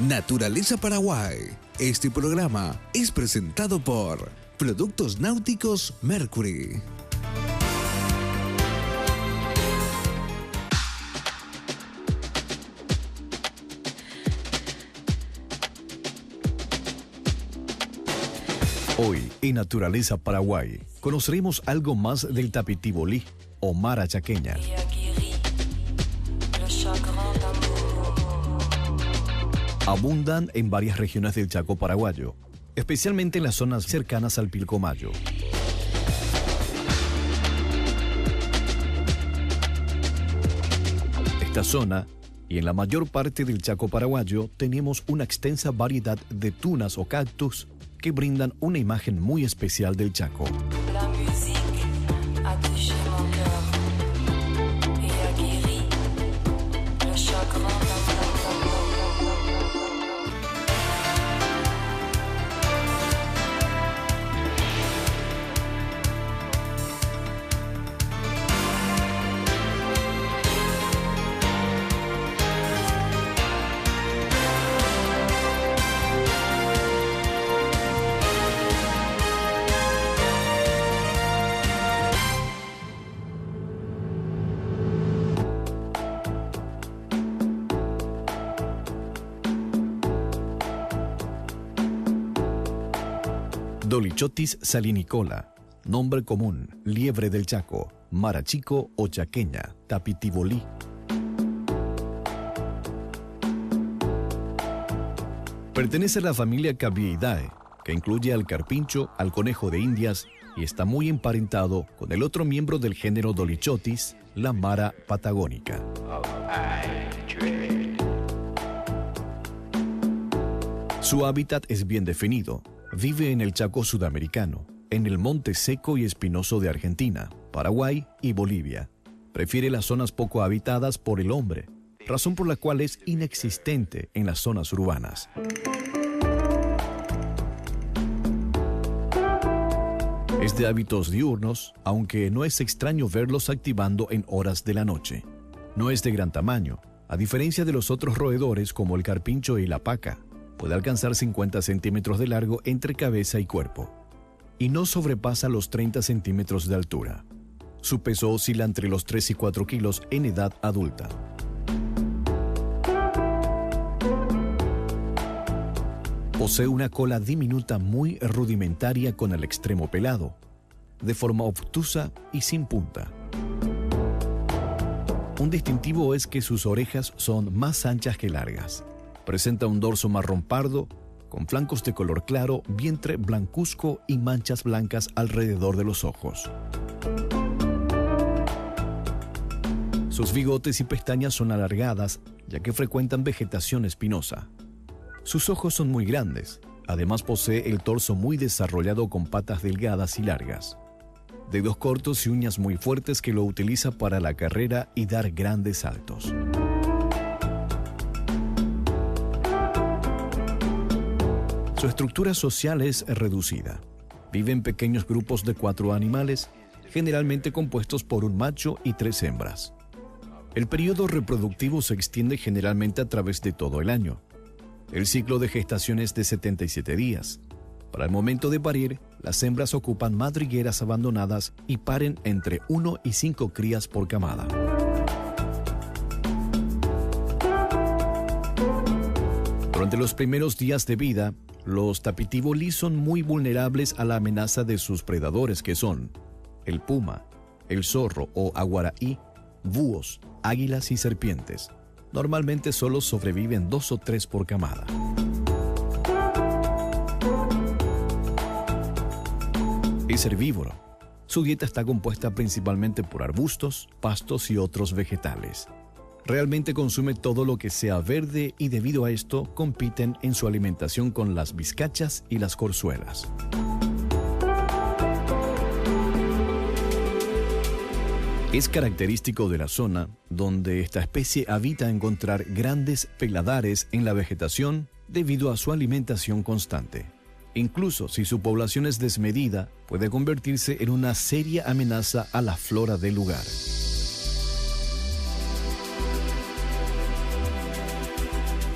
Naturaleza Paraguay. Este programa es presentado por Productos Náuticos Mercury. Hoy, en Naturaleza Paraguay, conoceremos algo más del tapitibolí o mara chaqueña. Abundan en varias regiones del Chaco paraguayo, especialmente en las zonas cercanas al Pilcomayo. Esta zona y en la mayor parte del Chaco paraguayo tenemos una extensa variedad de tunas o cactus que brindan una imagen muy especial del Chaco. Dolichotis salinicola, nombre común, liebre del Chaco, mara chico o chaqueña, tapitibolí. Pertenece a la familia Cabieidae, que incluye al carpincho, al conejo de Indias y está muy emparentado con el otro miembro del género Dolichotis, la mara patagónica. Su hábitat es bien definido. Vive en el Chaco sudamericano, en el monte seco y espinoso de Argentina, Paraguay y Bolivia. Prefiere las zonas poco habitadas por el hombre, razón por la cual es inexistente en las zonas urbanas. Es de hábitos diurnos, aunque no es extraño verlos activando en horas de la noche. No es de gran tamaño, a diferencia de los otros roedores como el carpincho y la paca. Puede alcanzar 50 centímetros de largo entre cabeza y cuerpo, y no sobrepasa los 30 centímetros de altura. Su peso oscila entre los 3 y 4 kilos en edad adulta. Posee una cola diminuta muy rudimentaria con el extremo pelado, de forma obtusa y sin punta. Un distintivo es que sus orejas son más anchas que largas. Presenta un dorso marrón pardo, con flancos de color claro, vientre blancuzco y manchas blancas alrededor de los ojos. Sus bigotes y pestañas son alargadas, ya que frecuentan vegetación espinosa. Sus ojos son muy grandes, además posee el torso muy desarrollado con patas delgadas y largas. Dedos cortos y uñas muy fuertes que lo utiliza para la carrera y dar grandes saltos. Su estructura social es reducida. Vive en pequeños grupos de 4 animales, generalmente compuestos por un macho y 3 hembras. El periodo reproductivo se extiende generalmente a través de todo el año. El ciclo de gestación es de 77 días. Para el momento de parir, las hembras ocupan madrigueras abandonadas y paren entre 1 y 5 crías por camada. Durante los primeros días de vida, los tapitibolí son muy vulnerables a la amenaza de sus predadores, que son el puma, el zorro o aguaraí, búhos, águilas y serpientes. Normalmente solo sobreviven 2 o 3 por camada. Es herbívoro. Su dieta está compuesta principalmente por arbustos, pastos y otros vegetales. Realmente consume todo lo que sea verde y debido a esto compiten en su alimentación con las vizcachas y las corzuelas. Es característico de la zona donde esta especie habita encontrar grandes peladares en la vegetación debido a su alimentación constante. Incluso si su población es desmedida, puede convertirse en una seria amenaza a la flora del lugar.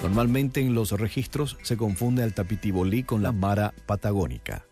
Normalmente en los registros se confunde al tapitibolí con la mara patagónica.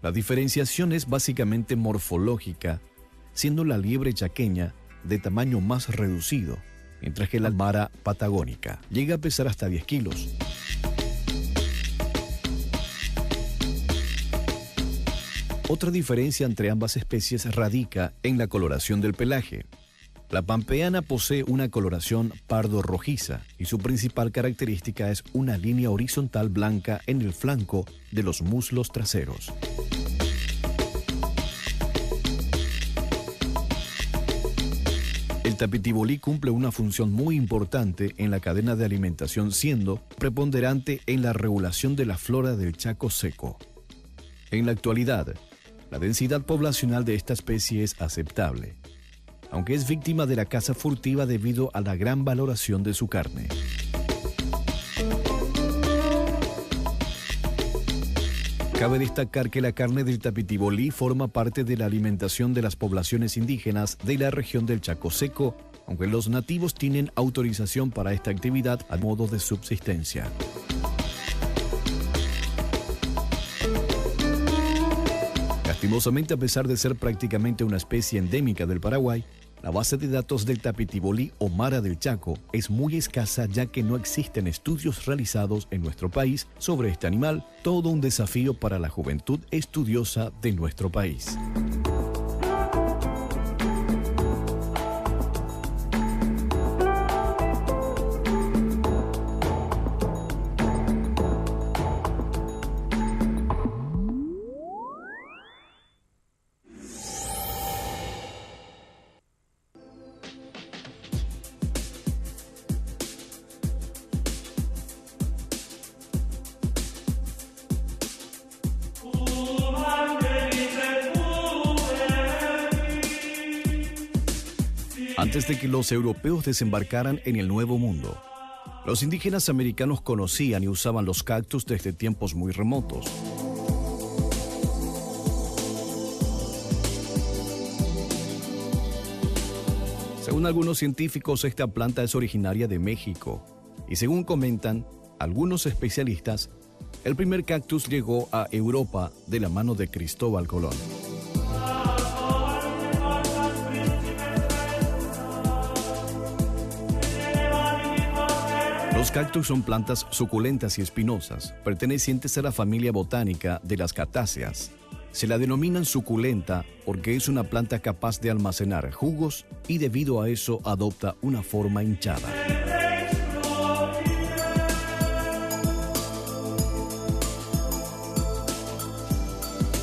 La diferenciación es básicamente morfológica, siendo la liebre chaqueña de tamaño más reducido, mientras que la mara patagónica llega a pesar hasta 10 kilos. Otra diferencia entre ambas especies radica en la coloración del pelaje. La pampeana posee una coloración pardo-rojiza y su principal característica es una línea horizontal blanca en el flanco de los muslos traseros. El tapitibolí cumple una función muy importante en la cadena de alimentación, siendo preponderante en la regulación de la flora del Chaco seco. En la actualidad, la densidad poblacional de esta especie es aceptable, aunque es víctima de la caza furtiva debido a la gran valoración de su carne. Cabe destacar que la carne del tapitibolí forma parte de la alimentación de las poblaciones indígenas de la región del Chaco seco, aunque los nativos tienen autorización para esta actividad a modo de subsistencia. Lastimosamente, a pesar de ser prácticamente una especie endémica del Paraguay, la base de datos del tapitibolí o mara del Chaco es muy escasa, ya que no existen estudios realizados en nuestro país sobre este animal, todo un desafío para la juventud estudiosa de nuestro país. Antes de que los europeos desembarcaran en el Nuevo Mundo, los indígenas americanos conocían y usaban los cactus desde tiempos muy remotos. Según algunos científicos, esta planta es originaria de México, y según comentan algunos especialistas, el primer cactus llegó a Europa de la mano de Cristóbal Colón. Los cactus son plantas suculentas y espinosas, pertenecientes a la familia botánica de las catáceas. Se la denominan suculenta porque es una planta capaz de almacenar jugos y debido a eso adopta una forma hinchada.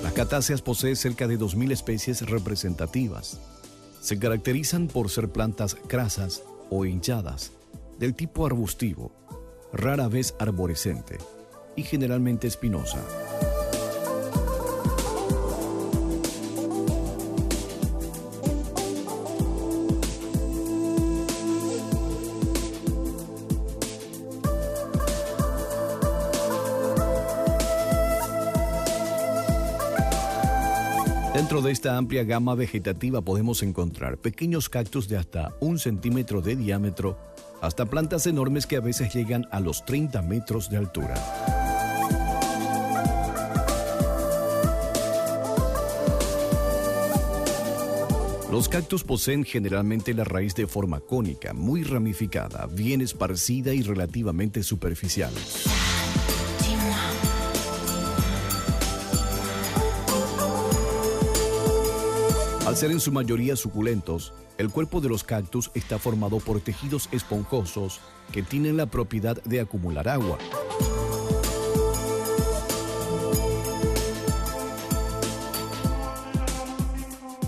Las catáceas poseen cerca de 2.000 especies representativas. Se caracterizan por ser plantas crasas o hinchadas, del tipo arbustivo, rara vez arborescente y generalmente espinosa. Dentro de esta amplia gama vegetativa podemos encontrar pequeños cactus de hasta 1 centímetro de diámetro, hasta plantas enormes que a veces llegan a los 30 metros de altura. Los cactus poseen generalmente la raíz de forma cónica, muy ramificada, bien esparcida y relativamente superficial. Al ser en su mayoría suculentos, el cuerpo de los cactus está formado por tejidos esponjosos que tienen la propiedad de acumular agua.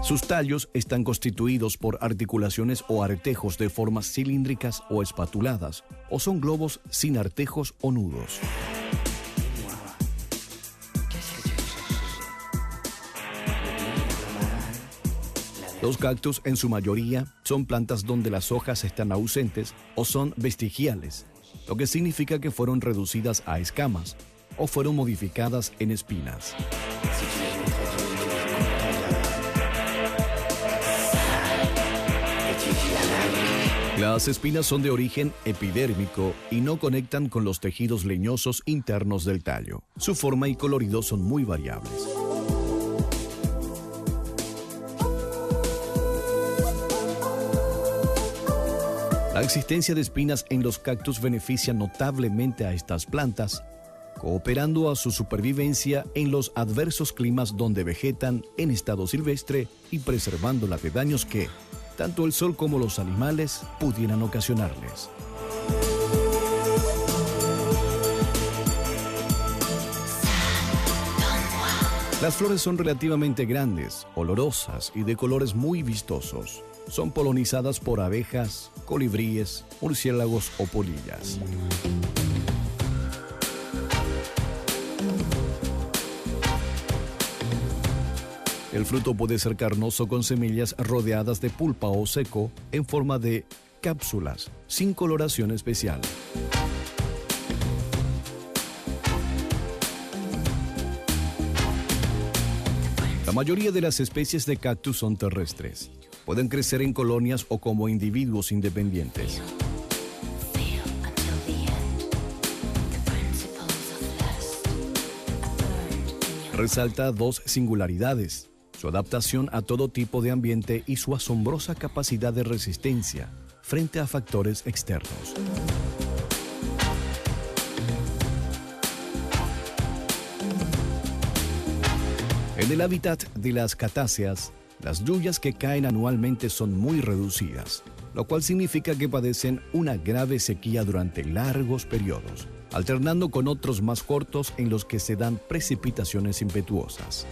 Sus tallos están constituidos por articulaciones o artejos de formas cilíndricas o espatuladas, o son globos sin artejos o nudos. Los cactus en su mayoría son plantas donde las hojas están ausentes o son vestigiales, lo que significa que fueron reducidas a escamas o fueron modificadas en espinas. Las espinas son de origen epidérmico y no conectan con los tejidos leñosos internos del tallo. Su forma y colorido son muy variables. La existencia de espinas en los cactus beneficia notablemente a estas plantas, cooperando a su supervivencia en los adversos climas donde vegetan en estado silvestre y preservándola de daños que tanto el sol como los animales pudieran ocasionarles. Las flores son relativamente grandes, olorosas y de colores muy vistosos. Son polinizadas por abejas, colibríes, murciélagos o polillas. El fruto puede ser carnoso con semillas rodeadas de pulpa o seco en forma de cápsulas, sin coloración especial. La mayoría de las especies de cactus son terrestres. Pueden crecer en colonias o como individuos independientes. Resalta dos singularidades: su adaptación a todo tipo de ambiente y su asombrosa capacidad de resistencia frente a factores externos. En el hábitat de las catáceas, las lluvias que caen anualmente son muy reducidas, lo cual significa que padecen una grave sequía durante largos periodos, alternando con otros más cortos en los que se dan precipitaciones impetuosas.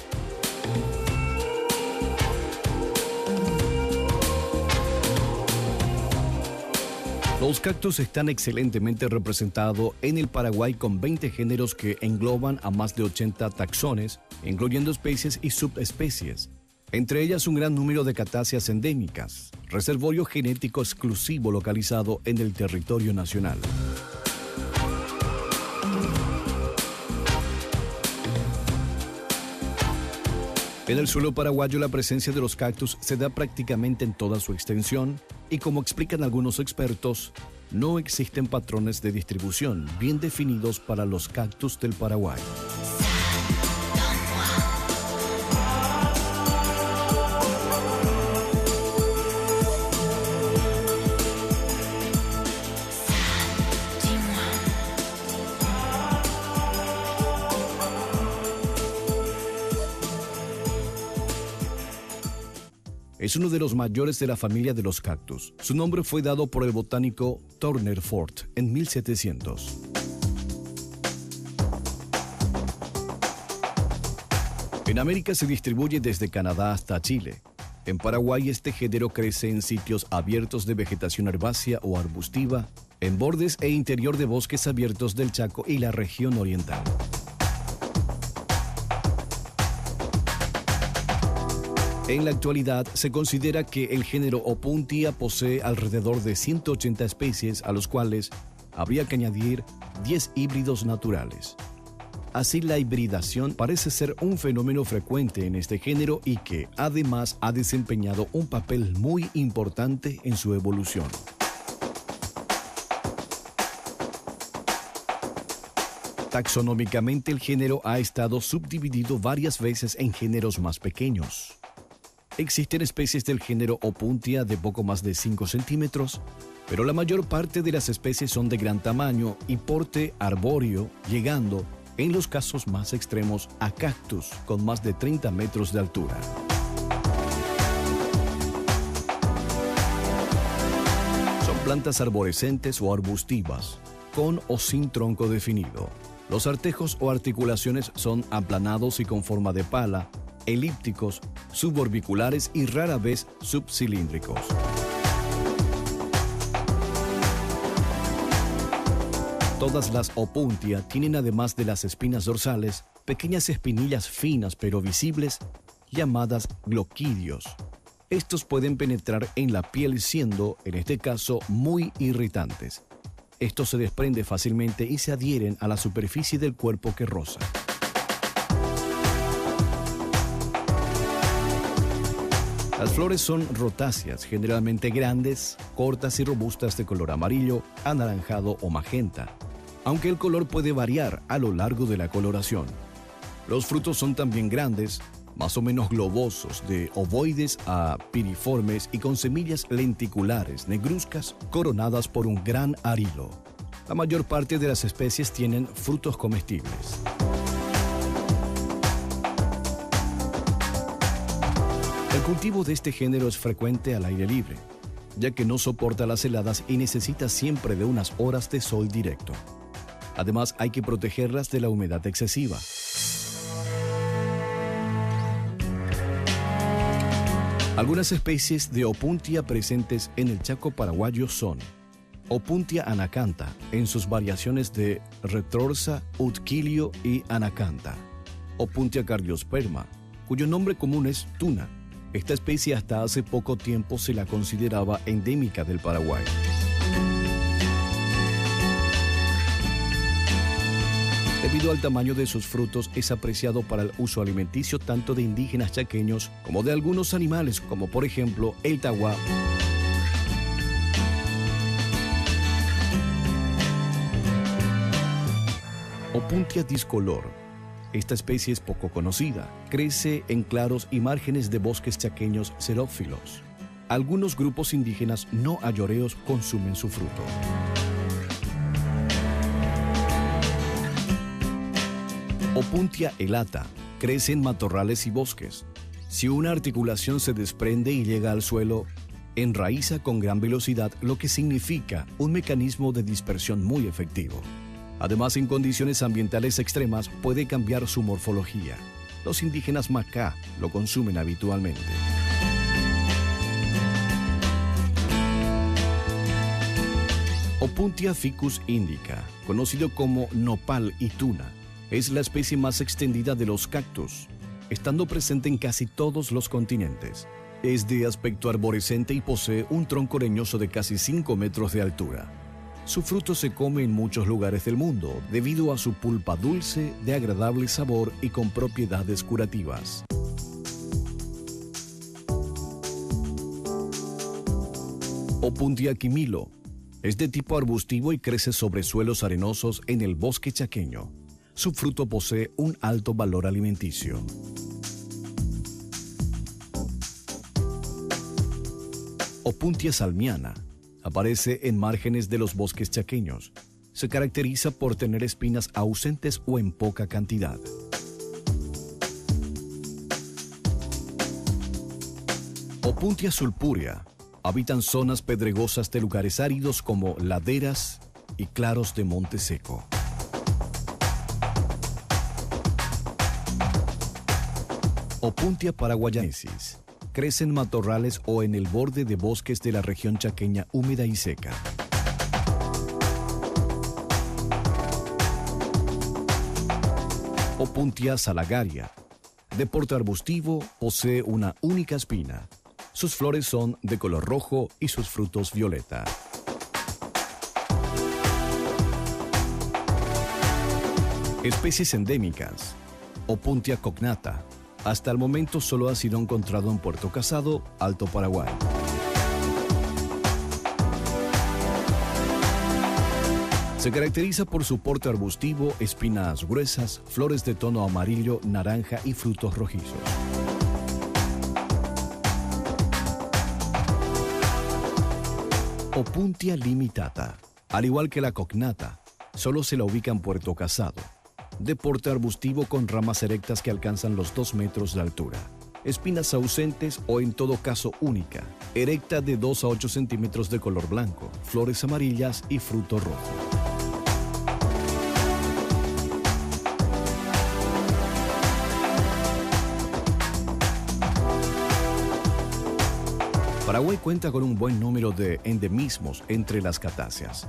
Los cactus están excelentemente representados en el Paraguay con 20 géneros que engloban a más de 80 taxones, incluyendo especies y subespecies. Entre ellas un gran número de catáceas endémicas, reservorio genético exclusivo localizado en el territorio nacional. En el suelo paraguayo la presencia de los cactus se da prácticamente en toda su extensión y, como explican algunos expertos, no existen patrones de distribución bien definidos para los cactus del Paraguay. Es uno de los mayores de la familia de los cactus. Su nombre fue dado por el botánico Turner Ford en 1700. En América se distribuye desde Canadá hasta Chile. En Paraguay este género crece en sitios abiertos de vegetación herbácea o arbustiva, en bordes e interior de bosques abiertos del Chaco y la región oriental. En la actualidad, se considera que el género Opuntia posee alrededor de 180 especies, a los cuales habría que añadir 10 híbridos naturales. Así, la hibridación parece ser un fenómeno frecuente en este género y que, además, ha desempeñado un papel muy importante en su evolución. Taxonómicamente, el género ha estado subdividido varias veces en géneros más pequeños. Existen especies del género Opuntia de poco más de 5 centímetros, pero la mayor parte de las especies son de gran tamaño y porte arbóreo, llegando, en los casos más extremos, a cactus con más de 30 metros de altura. Son plantas arborescentes o arbustivas, con o sin tronco definido. Los artejos o articulaciones son aplanados y con forma de pala, elípticos, suborbiculares y rara vez subcilíndricos. Todas las Opuntia tienen, además de las espinas dorsales, pequeñas espinillas finas pero visibles, llamadas gloquidios. Estos pueden penetrar en la piel siendo, en este caso, muy irritantes. Estos se desprenden fácilmente y se adhieren a la superficie del cuerpo que roza. Las flores son rotáceas, generalmente grandes, cortas y robustas de color amarillo, anaranjado o magenta, aunque el color puede variar a lo largo de la coloración. Los frutos son también grandes, más o menos globosos, de ovoides a piriformes y con semillas lenticulares, negruzcas, coronadas por un gran arilo. La mayor parte de las especies tienen frutos comestibles. El cultivo de este género es frecuente al aire libre, ya que no soporta las heladas y necesita siempre de unas horas de sol directo. Además, hay que protegerlas de la humedad excesiva. Algunas especies de Opuntia presentes en el Chaco paraguayo son Opuntia anacantha, en sus variaciones de retorsa, utquilio y anacantha. Opuntia cardiosperma, cuyo nombre común es tuna. Esta especie hasta hace poco tiempo se la consideraba endémica del Paraguay. Debido al tamaño de sus frutos, es apreciado para el uso alimenticio tanto de indígenas chaqueños como de algunos animales, como por ejemplo el tahuá. Opuntia discolor. Esta especie es poco conocida. Crece en claros y márgenes de bosques chaqueños xerófilos. Algunos grupos indígenas no ayoreos consumen su fruto. Opuntia elata. Crece en matorrales y bosques. Si una articulación se desprende y llega al suelo, enraiza con gran velocidad, lo que significa un mecanismo de dispersión muy efectivo. Además, en condiciones ambientales extremas puede cambiar su morfología. Los indígenas Macá lo consumen habitualmente. Opuntia ficus indica, conocido como nopal y tuna, es la especie más extendida de los cactus, estando presente en casi todos los continentes. Es de aspecto arborescente y posee un tronco leñoso de casi 5 metros de altura. Su fruto se come en muchos lugares del mundo debido a su pulpa dulce, de agradable sabor y con propiedades curativas. Opuntia quimilo. Es de tipo arbustivo y crece sobre suelos arenosos en el bosque chaqueño. Su fruto posee un alto valor alimenticio. Opuntia salmiana. Aparece en márgenes de los bosques chaqueños. Se caracteriza por tener espinas ausentes o en poca cantidad. Opuntia sulpúrea. Habitan zonas pedregosas de lugares áridos como laderas y claros de monte seco. Opuntia paraguayensis. Crece en matorrales o en el borde de bosques de la región chaqueña húmeda y seca. Opuntia salagaria. De porte arbustivo, posee una única espina. Sus flores son de color rojo y sus frutos violeta. Especies endémicas. Opuntia cognata. Hasta el momento solo ha sido encontrado en Puerto Casado, Alto Paraguay. Se caracteriza por su porte arbustivo, espinas gruesas, flores de tono amarillo, naranja y frutos rojizos. Opuntia limitata. Al igual que la cognata, solo se la ubica en Puerto Casado. De porte arbustivo con ramas erectas que alcanzan los 2 metros de altura. Espinas ausentes o en todo caso única. Erecta de 2 a 8 centímetros de color blanco. Flores amarillas y fruto rojo. Paraguay cuenta con un buen número de endemismos entre las catáceas.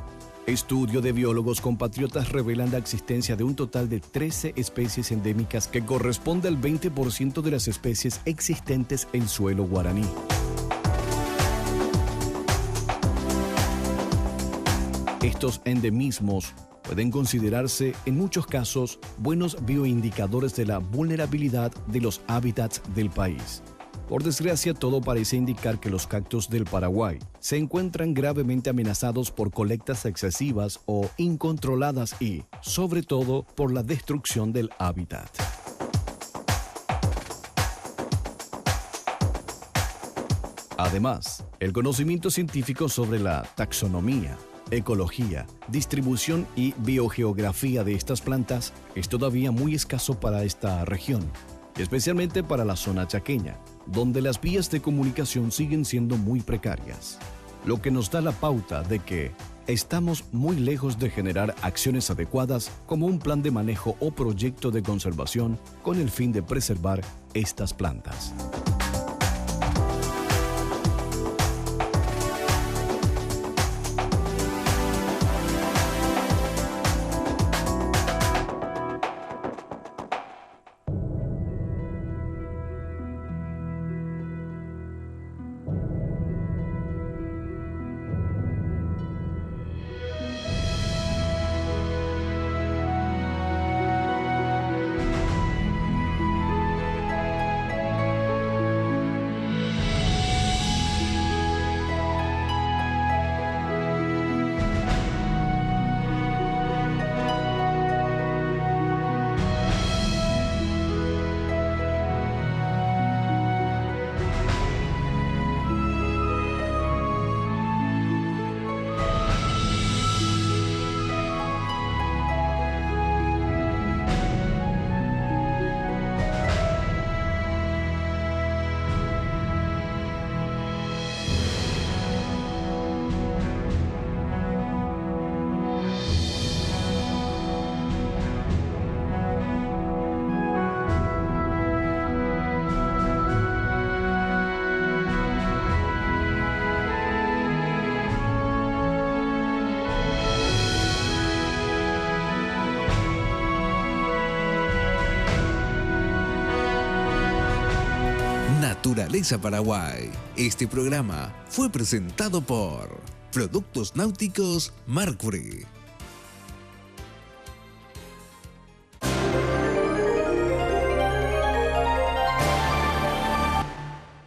Estudio de biólogos compatriotas revelan la existencia de un total de 13 especies endémicas que corresponde al 20% de las especies existentes en suelo guaraní. Estos endemismos pueden considerarse, en muchos casos, buenos bioindicadores de la vulnerabilidad de los hábitats del país. Por desgracia, todo parece indicar que los cactus del Paraguay se encuentran gravemente amenazados por colectas excesivas o incontroladas y, sobre todo, por la destrucción del hábitat. Además, el conocimiento científico sobre la taxonomía, ecología, distribución y biogeografía de estas plantas es todavía muy escaso para esta región, especialmente para la zona chaqueña, donde las vías de comunicación siguen siendo muy precarias, lo que nos da la pauta de que estamos muy lejos de generar acciones adecuadas como un plan de manejo o proyecto de conservación con el fin de preservar estas plantas. Naturaleza Paraguay. Este programa fue presentado por Productos Náuticos Mercury.